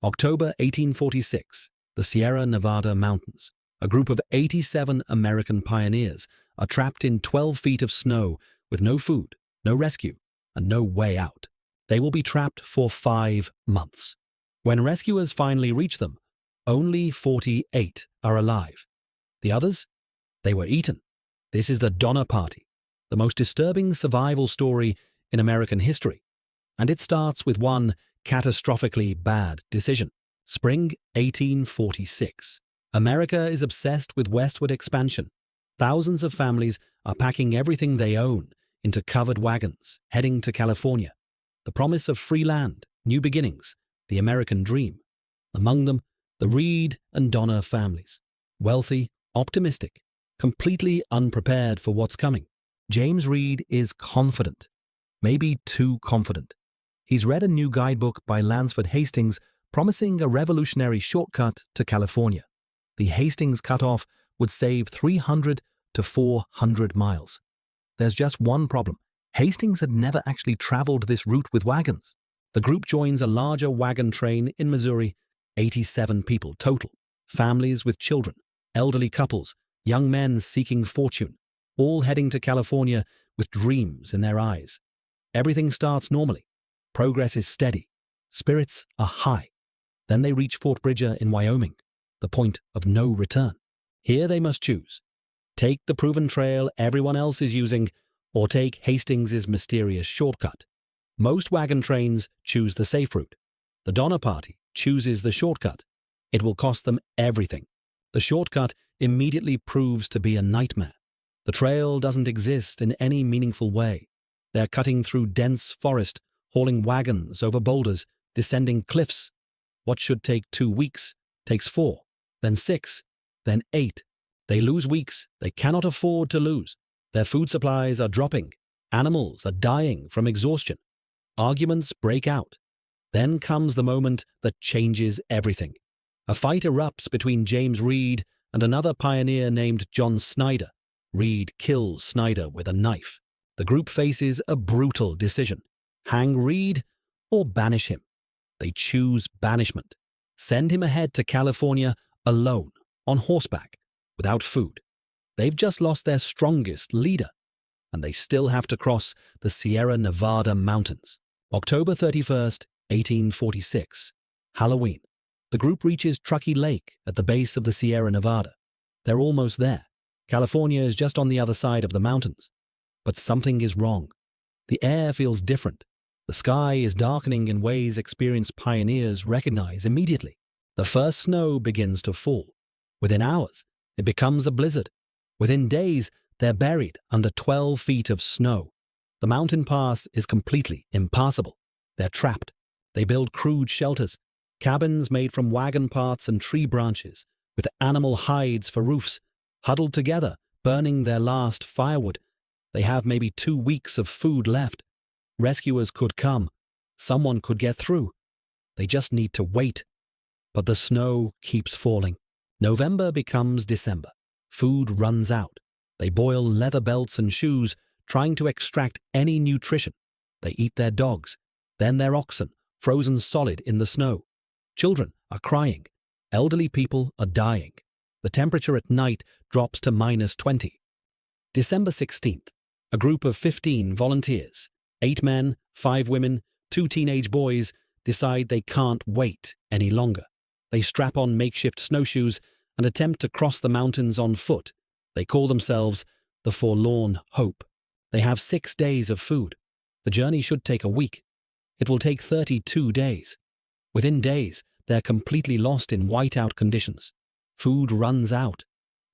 October 1846, the Sierra Nevada mountains. A group of 87 American pioneers are trapped in 12 feet of snow with no food, no rescue, and no way out. They will be trapped for 5 months. When rescuers finally reach them, only 48 are alive. The others? They were eaten. This is the Donner Party, the most disturbing survival story in American history. And it starts with one catastrophically bad decision. Spring 1846. America is obsessed with westward expansion. Thousands of families are packing everything they own into covered wagons, heading to California. The promise of free land, new beginnings, the American dream. Among them, the Reed and Donner families. Wealthy, optimistic, completely unprepared for what's coming. James Reed is confident, maybe too confident. He's read a new guidebook by Lansford Hastings promising a revolutionary shortcut to California. The Hastings cutoff would save 300 to 400 miles. There's just one problem. Hastings had never actually traveled this route with wagons. The group joins a larger wagon train in Missouri, 87 people total. Families with children, elderly couples, young men seeking fortune, all heading to California with dreams in their eyes. Everything starts normally. Progress is steady. Spirits are high. Then they reach Fort Bridger in Wyoming, the point of no return. Here they must choose. Take the proven trail everyone else is using, or take Hastings's mysterious shortcut. Most wagon trains choose the safe route. The Donner Party chooses the shortcut. It will cost them everything. The shortcut immediately proves to be a nightmare. The trail doesn't exist in any meaningful way. They're cutting through dense forest, hauling wagons over boulders, descending cliffs. What should take 2 weeks takes 4, then 6, then 8. They lose weeks they cannot afford to lose. Their food supplies are dropping. Animals are dying from exhaustion. Arguments break out. Then comes the moment that changes everything. A fight erupts between James Reed and another pioneer named John Snyder. Reed kills Snyder with a knife. The group faces a brutal decision. Hang Reed or banish him. They choose banishment. Send him ahead to California alone, on horseback, without food. They've just lost their strongest leader, and they still have to cross the Sierra Nevada mountains. October 31st, 1846. Halloween. The group reaches Truckee Lake at the base of the Sierra Nevada. They're almost there. California is just on the other side of the mountains. But something is wrong. The air feels different. The sky is darkening in ways experienced pioneers recognize immediately. The first snow begins to fall. Within hours, it becomes a blizzard. Within days, they're buried under 12 feet of snow. The mountain pass is completely impassable. They're trapped. They build crude shelters, cabins made from wagon parts and tree branches, with animal hides for roofs, huddled together, burning their last firewood. They have maybe 2 weeks of food left. Rescuers could come. Someone could get through. They just need to wait. But the snow keeps falling. November becomes December. Food runs out. They boil leather belts and shoes, trying to extract any nutrition. They eat their dogs, then their oxen, frozen solid in the snow. Children are crying. Elderly people are dying. The temperature at night drops to -20. December 16th. A group of 15 volunteers, 8 men, 5 women, 2 teenage boys, decide they can't wait any longer. They strap on makeshift snowshoes and attempt to cross the mountains on foot. They call themselves the Forlorn Hope. They have 6 days of food. The journey should take a week. It will take 32 days. Within days, they're completely lost in whiteout conditions. Food runs out.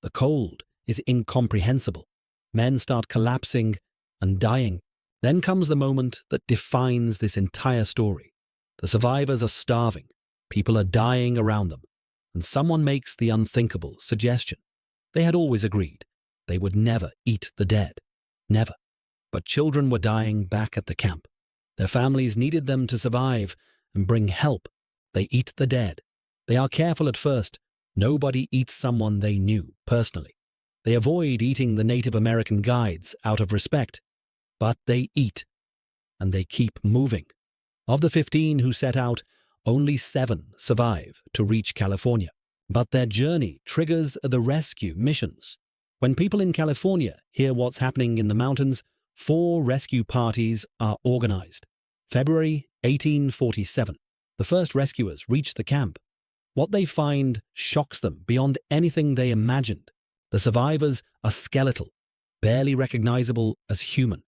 The cold is incomprehensible. Men start collapsing and dying. Then comes the moment that defines this entire story. The survivors are starving. People are dying around them. And someone makes the unthinkable suggestion. They had always agreed they would never eat the dead. Never. But children were dying back at the camp. Their families needed them to survive and bring help. They eat the dead. They are careful at first. Nobody eats someone they knew personally. They avoid eating the Native American guides out of respect. But they eat. And they keep moving. Of the 15 who set out, Only 7 survive to reach California. But their journey triggers the rescue missions. When people in California hear what's happening in the mountains, 4 rescue parties are organized. February 1847. The first rescuers reach the camp. What they find shocks them beyond anything they imagined. The survivors are skeletal, barely recognizable as human.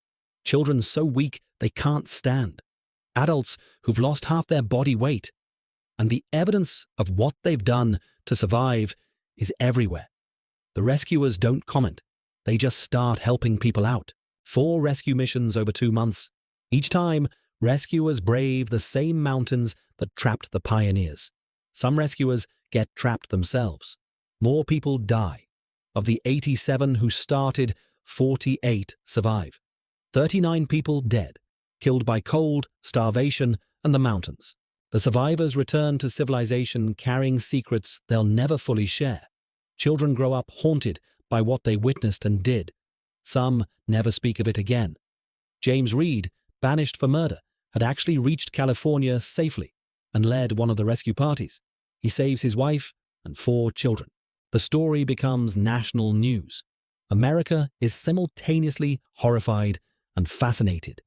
Children so weak they can't stand. Adults who've lost half their body weight. And the evidence of what they've done to survive is everywhere. The rescuers don't comment. They just start helping people out. 4 rescue missions over 2 months. Each time, rescuers brave the same mountains that trapped the pioneers. Some rescuers get trapped themselves. More people die. Of the 87 who started, 48 survive. 39 people dead, killed by cold, starvation, and the mountains. The survivors return to civilization carrying secrets they'll never fully share. Children grow up haunted by what they witnessed and did. Some never speak of it again. James Reed, banished for murder, had actually reached California safely and led one of the rescue parties. He saves his wife and 4 children. The story becomes national news. America is simultaneously horrified and fascinated.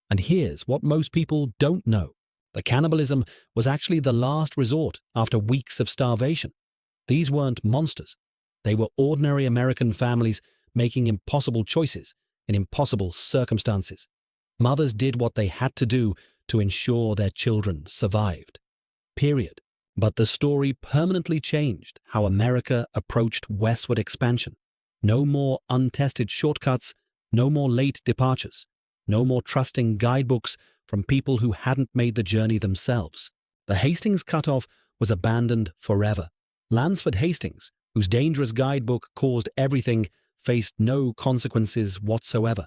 And here's what most people don't know. The cannibalism was actually the last resort after weeks of starvation. These weren't monsters. They were ordinary American families making impossible choices in impossible circumstances. Mothers did what they had to do to ensure their children survived. Period. But the story permanently changed how America approached westward expansion. No more untested shortcuts, no more late departures, no more trusting guidebooks from people who hadn't made the journey themselves. The Hastings cutoff was abandoned forever. Lansford Hastings, whose dangerous guidebook caused everything, faced no consequences whatsoever.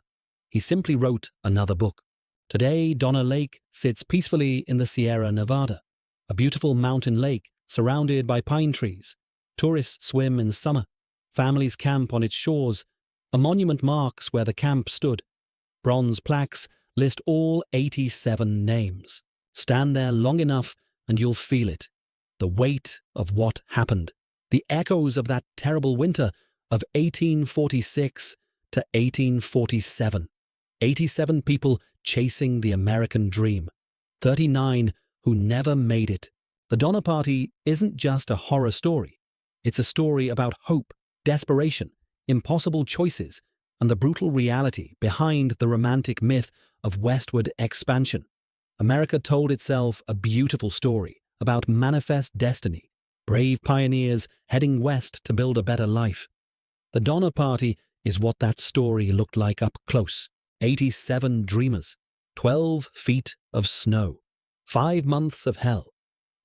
He simply wrote another book. Today, Donner Lake sits peacefully in the Sierra Nevada, a beautiful mountain lake surrounded by pine trees. Tourists swim in summer. Families camp on its shores. A monument marks where the camp stood. Bronze plaques list all 87 names. Stand there long enough and you'll feel it. The weight of what happened. The echoes of that terrible winter of 1846 to 1847. 87 people chasing the American dream. 39 who never made it. The Donner Party isn't just a horror story. It's a story about hope, desperation, impossible choices, and the brutal reality behind the romantic myth of westward expansion. America told itself a beautiful story about manifest destiny, brave pioneers heading west to build a better life. The Donner Party is what that story looked like up close. 87 dreamers, 12 feet of snow, 5 months of hell,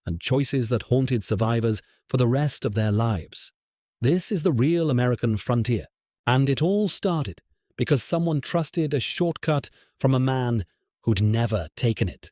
and choices that haunted survivors for the rest of their lives. This is the real American frontier, and it all started because someone trusted a shortcut from a man who'd never taken it.